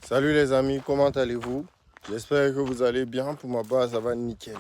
Salut les amis, comment allez-vous? J'espère que vous allez bien. Pour ma part, ça va nickel.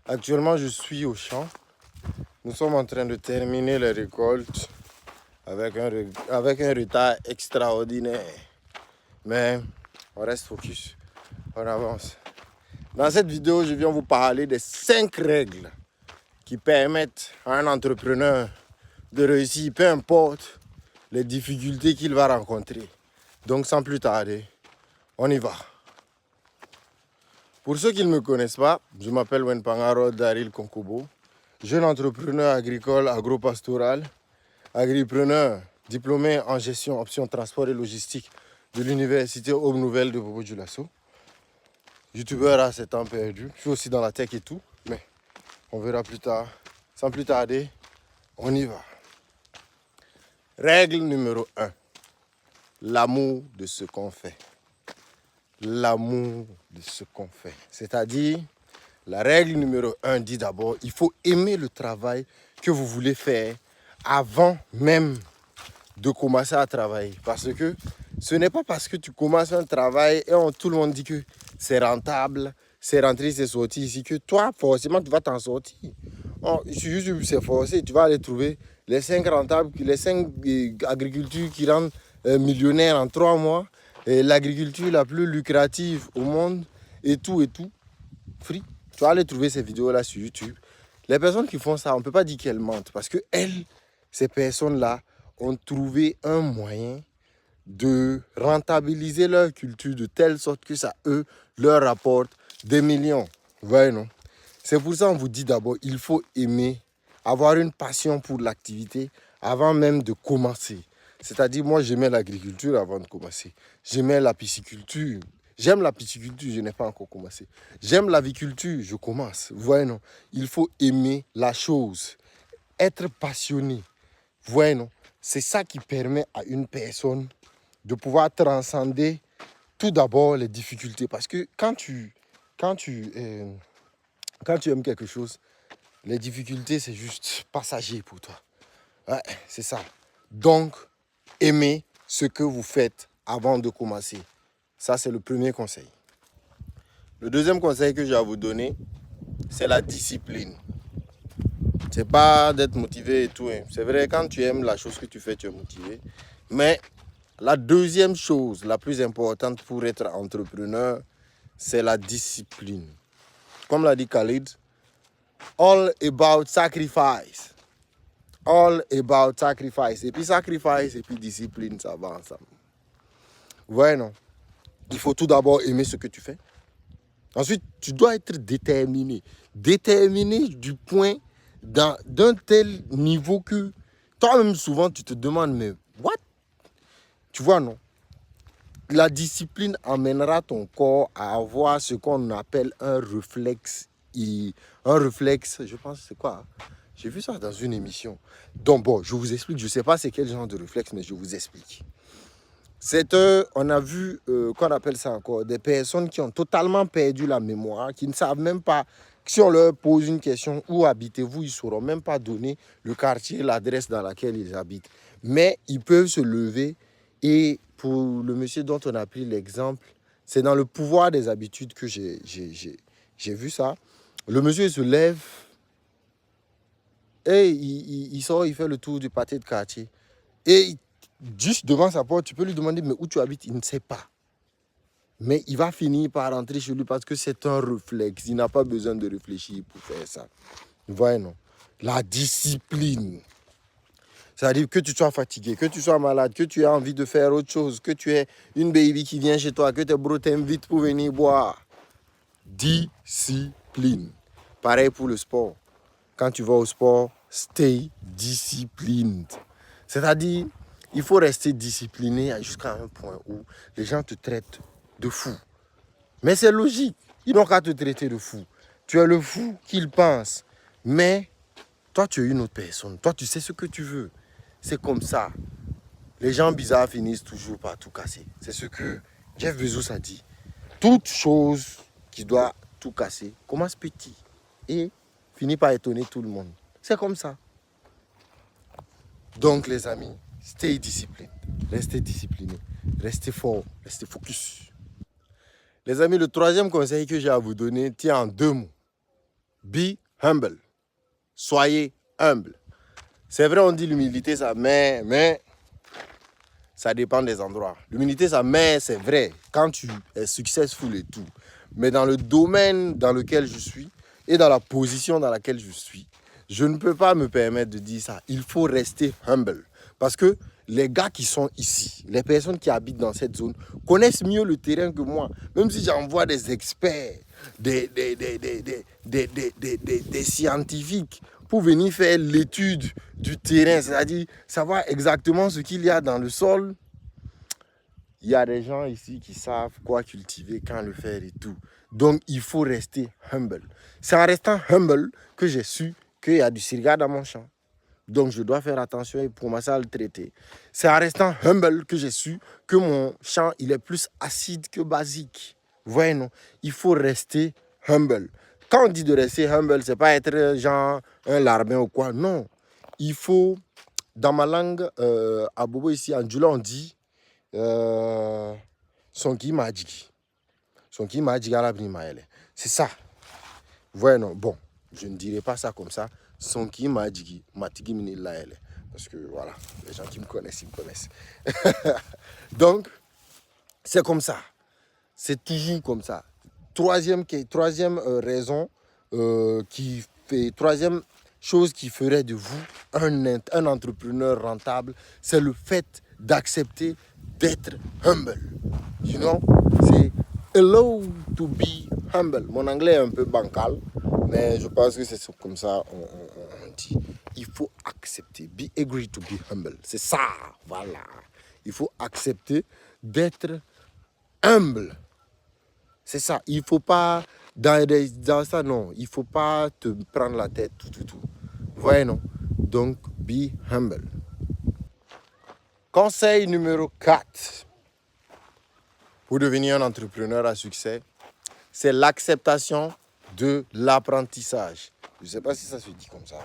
Actuellement, je suis au champ. Nous sommes en train de terminer les récoltes avec un retard extraordinaire. Mais on reste focus, on avance. Dans cette vidéo, je viens vous parler des 5 règles qui permettent à un entrepreneur de réussir, peu importe les difficultés qu'il va rencontrer. Donc sans plus tarder, on y va. Pour ceux qui ne me connaissent pas, je m'appelle Wenpangaro Daril Konkobo, jeune entrepreneur agricole agropastoral, agripreneur diplômé en gestion option transport et logistique de l'université Aube Nouvelle de Bobo Dioulasso. Youtubeur à 7 ans perdu, je suis aussi dans la tech et tout, mais on verra plus tard. Sans plus tarder, on y va. Règle numéro 1. L'amour de ce qu'on fait. L'amour de ce qu'on fait. C'est-à-dire, la règle numéro 1 dit d'abord, il faut aimer le travail que vous voulez faire avant même de commencer à travailler. Parce que ce n'est pas parce que tu commences un travail et tout le monde dit que c'est rentable, c'est rentré, c'est sorti ici, que toi, forcément, tu vas t'en sortir. Sur YouTube, c'est forcé, tu vas aller trouver les 5 rentables, les 5 agricultures qui rendent millionnaires en 3 mois, et l'agriculture la plus lucrative au monde, et tout, free. Tu vas aller trouver ces vidéos-là sur YouTube. Les personnes qui font ça, on ne peut pas dire qu'elles mentent, parce que ces personnes-là, ont trouvé un moyen de rentabiliser leur culture de telle sorte que ça, leur rapporte des millions. Vous voyez, non? C'est pour ça qu'on vous dit d'abord, il faut aimer, avoir une passion pour l'activité avant même de commencer. C'est-à-dire, moi, j'aimais l'agriculture avant de commencer. J'aimais la pisciculture. J'aime la pisciculture, je n'ai pas encore commencé. J'aime l'aviculture, je commence. Vous voyez, non? Il faut aimer la chose, être passionné. Vous voyez, non? C'est ça qui permet à une personne de pouvoir transcender tout d'abord les difficultés. Parce que quand tu aimes quelque chose, les difficultés, c'est juste passager pour toi. Ouais, c'est ça. Donc, aimez ce que vous faites avant de commencer. Ça, c'est le premier conseil. Le deuxième conseil que j'ai à vous donner, c'est la discipline. C'est pas d'être motivé et tout. C'est vrai, quand tu aimes la chose que tu fais, tu es motivé. Mais la deuxième chose, la plus importante pour être entrepreneur, c'est la discipline. Comme l'a dit Khalid, all about sacrifice. All about sacrifice. Et puis sacrifice et puis discipline, ça va ensemble. Vous voyez, non? Il faut tout d'abord aimer ce que tu fais. Ensuite, tu dois être déterminé. Déterminé du point d'un tel niveau que toi-même souvent tu te demandes, mais what? Tu vois, non? La discipline amènera ton corps à avoir ce qu'on appelle un réflexe. Un réflexe, je pense, c'est quoi? J'ai vu ça dans une émission. Donc bon, je vous explique. Je ne sais pas c'est quel genre de réflexe, mais je vous explique. On a vu, qu'on appelle ça encore, des personnes qui ont totalement perdu la mémoire, qui ne savent même pas, si on leur pose une question, où habitez-vous, ils ne sauront même pas donner le quartier, l'adresse dans laquelle ils habitent. Mais ils peuvent se lever et pour le monsieur dont on a pris l'exemple, c'est dans le pouvoir des habitudes que j'ai vu ça. Le monsieur se lève et il sort, il fait le tour du pâté de quartier. Et juste devant sa porte, tu peux lui demander, mais où tu habites? Il ne sait pas. Mais il va finir par rentrer chez lui parce que c'est un réflexe. Il n'a pas besoin de réfléchir pour faire ça. Vous voyez, non? La discipline. C'est-à-dire que tu sois fatigué, que tu sois malade, que tu aies envie de faire autre chose, que tu aies une baby qui vient chez toi, que tes bros t'invitent pour venir boire. Discipline. Pareil pour le sport. Quand tu vas au sport, stay disciplined. C'est-à-dire, il faut rester discipliné jusqu'à un point où les gens te traitent de fou. Mais c'est logique. Ils n'ont qu'à te traiter de fou. Tu es le fou qu'ils pensent. Mais toi, tu es une autre personne. Toi, tu sais ce que tu veux. C'est comme ça. Les gens bizarres finissent toujours par tout casser. C'est ce que Jeff Bezos a dit. Toute chose qui doit tout casser commence petit et finit par étonner tout le monde. C'est comme ça. Donc les amis, stay disciplined. Restez disciplinés. restez fort, restez focus. Les amis, le troisième conseil que j'ai à vous donner tient en 2 mots. Be humble. Soyez humble. C'est vrai, on dit l'humilité, ça mais ça dépend des endroits. L'humilité, ça c'est vrai, quand tu es successful et tout. Mais dans le domaine dans lequel je suis et dans la position dans laquelle je suis, je ne peux pas me permettre de dire ça. Il faut rester humble. Parce que les gars qui sont ici, les personnes qui habitent dans cette zone, connaissent mieux le terrain que moi. Même si j'envoie des experts, des scientifiques pour venir faire l'étude du terrain, c'est-à-dire savoir exactement ce qu'il y a dans le sol. Il y a des gens ici qui savent quoi cultiver, quand le faire et tout. Donc, il faut rester humble. C'est en restant humble que j'ai su qu'il y a du siriga dans mon champ. Donc, je dois faire attention et commencer à le traiter. C'est en restant humble que j'ai su que mon champ, il est plus acide que basique. Vous voyez, non? Il faut rester humble. Quand on dit de rester humble, c'est pas être genre un larbin ou quoi. Non. Il faut, dans ma langue, à Bobo ici, en Djoula, on dit son qui m'a dit. Son qui m'a dit à la primaire. C'est ça. Vous voyez, non? Bon, je ne dirai pas ça comme ça. Son qui m'a dit, matigi minilla elle. Parce que voilà, les gens qui me connaissent, ils me connaissent. Donc, c'est comme ça. C'est toujours comme ça. Troisième raison troisième chose qui ferait de vous un entrepreneur rentable, c'est le fait d'accepter d'être humble. You know, c'est allow to be humble. Mon anglais est un peu bancal, mais je pense que c'est comme ça on dit. Il faut accepter, be agree to be humble. C'est ça, voilà. Il faut accepter d'être humble. C'est ça. Il ne faut pas, dans ça, non. Il ne faut pas te prendre la tête, tout. Vous voyez, non? Donc, be humble. Conseil numéro 4 pour devenir un entrepreneur à succès, c'est l'acceptation de l'apprentissage. Je ne sais pas si ça se dit comme ça.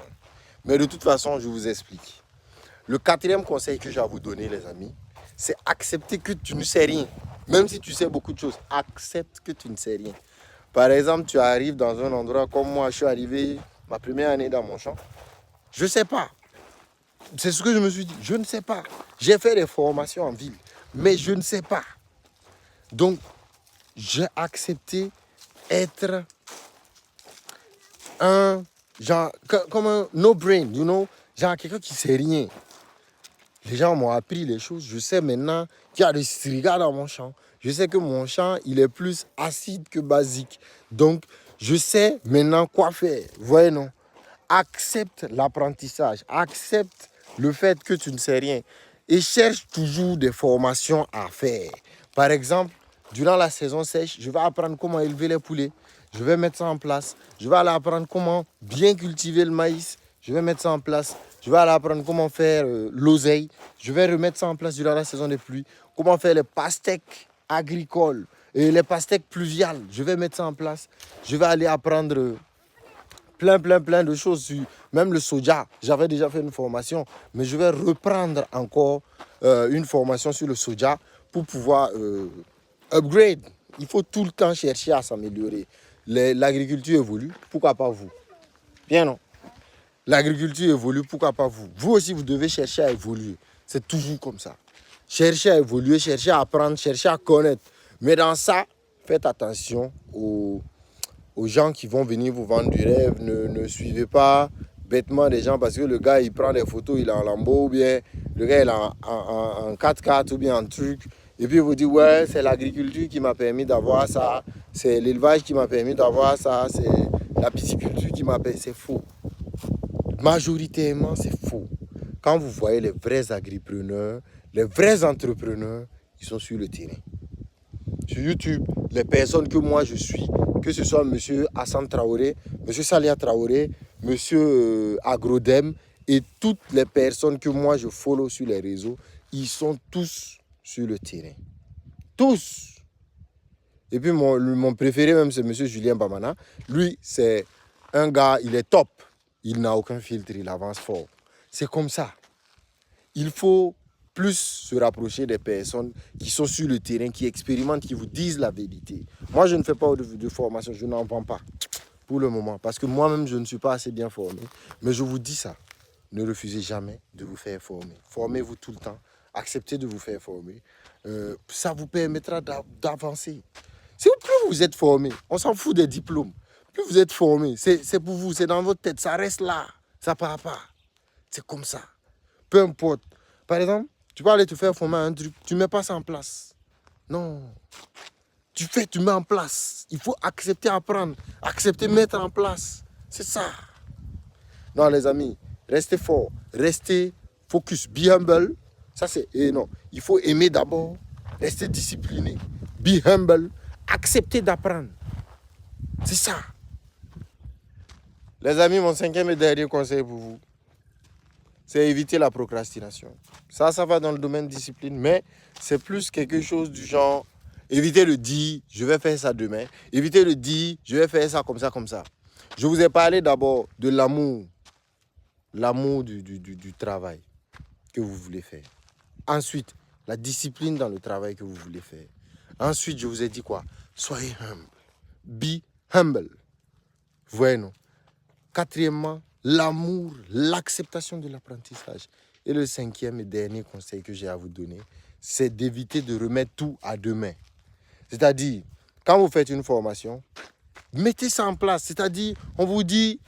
Mais de toute façon, je vous explique. Le 4e conseil que j'ai à vous donner, les amis, c'est accepter que tu ne sais rien. Même si tu sais beaucoup de choses, accepte que tu ne sais rien. Par exemple, tu arrives dans un endroit comme moi, je suis arrivé ma première année dans mon champ. Je ne sais pas. C'est ce que je me suis dit. Je ne sais pas. J'ai fait des formations en ville, mais je ne sais pas. Donc, j'ai accepté être un genre, comme un no-brain, you know, genre quelqu'un qui ne sait rien. Les gens m'ont appris les choses. Je sais maintenant qu'il y a des sirigas dans mon champ. Je sais que mon champ, il est plus acide que basique. Donc, je sais maintenant quoi faire. Vous voyez, non? Accepte l'apprentissage. Accepte le fait que tu ne sais rien. Et cherche toujours des formations à faire. Par exemple, durant la saison sèche, je vais apprendre comment élever les poulets. Je vais mettre ça en place. Je vais aller apprendre comment bien cultiver le maïs. Je vais mettre ça en place. Je vais aller apprendre comment faire l'oseille. Je vais remettre ça en place durant la saison des pluies. Comment faire les pastèques agricoles et les pastèques pluviales. Je vais mettre ça en place. Je vais aller apprendre plein de choses. Même le soja, j'avais déjà fait une formation. Mais je vais reprendre encore une formation sur le soja pour pouvoir upgrade. Il faut tout le temps chercher à s'améliorer. L'agriculture évolue, pourquoi pas vous? Bien non? L'agriculture évolue, pourquoi pas vous? Vous aussi, vous devez chercher à évoluer. C'est toujours comme ça. Cherchez à évoluer, cherchez à apprendre, cherchez à connaître. Mais dans ça, faites attention aux gens qui vont venir vous vendre du rêve. Ne suivez pas bêtement des gens parce que le gars, il prend des photos, il est en Lambo ou bien le gars, il est en 4x4 ou bien en truc. Et puis, il vous dit, ouais, c'est l'agriculture qui m'a permis d'avoir ça. C'est l'élevage qui m'a permis d'avoir ça. C'est la pisciculture qui m'a permis. C'est faux. Majoritairement, c'est faux. Quand vous voyez les vrais agripreneurs, les vrais entrepreneurs, ils sont sur le terrain. Sur YouTube, les personnes que moi je suis, que ce soit M. Hassan Traoré, M. Salia Traoré, M. Agrodem et toutes les personnes que moi je follow sur les réseaux, ils sont tous sur le terrain. Tous. Et puis mon préféré même, c'est M. Julien Bamana. Lui, c'est un gars, il est top. Il n'a aucun filtre, il avance fort. C'est comme ça. Il faut plus se rapprocher des personnes qui sont sur le terrain, qui expérimentent, qui vous disent la vérité. Moi, je ne fais pas de formation, je n'en vends pas pour le moment, parce que moi-même, je ne suis pas assez bien formé. Mais je vous dis ça, ne refusez jamais de vous faire former. Formez-vous tout le temps, acceptez de vous faire former. Ça vous permettra d'avancer. Si plus vous êtes formé, on s'en fout des diplômes. Plus vous êtes formé, c'est pour vous, c'est dans votre tête, ça reste là, ça ne part pas. C'est comme ça. Peu importe. Par exemple, tu vas aller te faire former à un truc, tu ne mets pas ça en place. Non. Tu mets en place. Il faut accepter apprendre, accepter mettre en place. C'est ça. Non, les amis, restez forts, restez focus, be humble. Ça, c'est. Et non, il faut aimer d'abord, rester discipliné, be humble, accepter d'apprendre. C'est ça. Les amis, mon 5e et dernier conseil pour vous, c'est éviter la procrastination. Ça va dans le domaine de discipline, mais c'est plus quelque chose du genre, éviter le dire, je vais faire ça demain. Éviter le dire, je vais faire ça comme ça, comme ça. Je vous ai parlé d'abord de l'amour. L'amour du travail que vous voulez faire. Ensuite, la discipline dans le travail que vous voulez faire. Ensuite, je vous ai dit quoi? Soyez humble. Be humble. Vous voyez, non? Quatrièmement, l'amour, l'acceptation de l'apprentissage. Et le 5e et dernier conseil que j'ai à vous donner, c'est d'éviter de remettre tout à demain. C'est-à-dire, quand vous faites une formation, mettez ça en place. C'est-à-dire, on vous dit,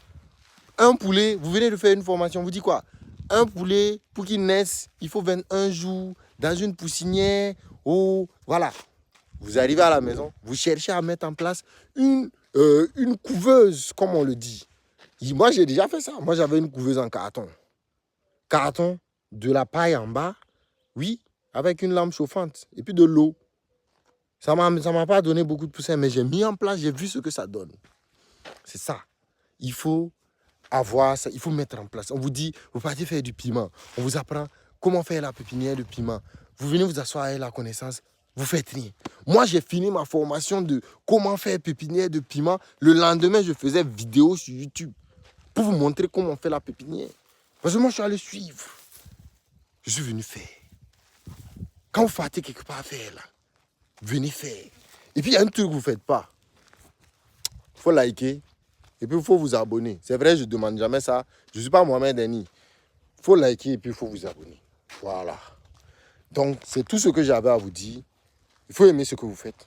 un poulet, vous venez de faire une formation, on vous dit quoi? Un poulet, pour qu'il naisse, il faut 21 jours dans une poussinière. Oh, voilà. Vous arrivez à la maison, vous cherchez à mettre en place une couveuse, comme on le dit. Moi, j'ai déjà fait ça. Moi, j'avais une couveuse en carton. Carton, de la paille en bas, oui, avec une lampe chauffante et puis de l'eau. Ça ne m'a pas donné beaucoup de poussin, mais j'ai mis en place, j'ai vu ce que ça donne. C'est ça. Il faut avoir ça, il faut mettre en place. On vous dit, vous partez faire du piment. On vous apprend comment faire la pépinière de piment. Vous venez vous asseoir avec la connaissance, vous faites rien. Moi, j'ai fini ma formation de comment faire pépinière de piment. Le lendemain, je faisais vidéo sur YouTube pour vous montrer comment on fait la pépinière. Parce que moi, je suis allé suivre. Je suis venu faire. Quand vous partez quelque part à faire, là, venez faire. Et puis, il y a un truc que vous ne faites pas. Il faut liker. Et puis, il faut vous abonner. C'est vrai, je ne demande jamais ça. Je ne suis pas Mohamed Denis. Il faut liker et puis il faut vous abonner. Voilà. Donc, c'est tout ce que j'avais à vous dire. Il faut aimer ce que vous faites.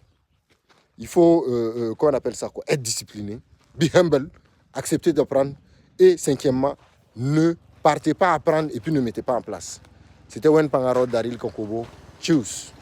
Il faut, qu'on appelle ça quoi? Être discipliné. Be humble. Accepter d'apprendre. Et 5e, ne partez pas apprendre et puis ne mettez pas en place. C'était Wen Pangaro Daril Kokobo. Tchuss.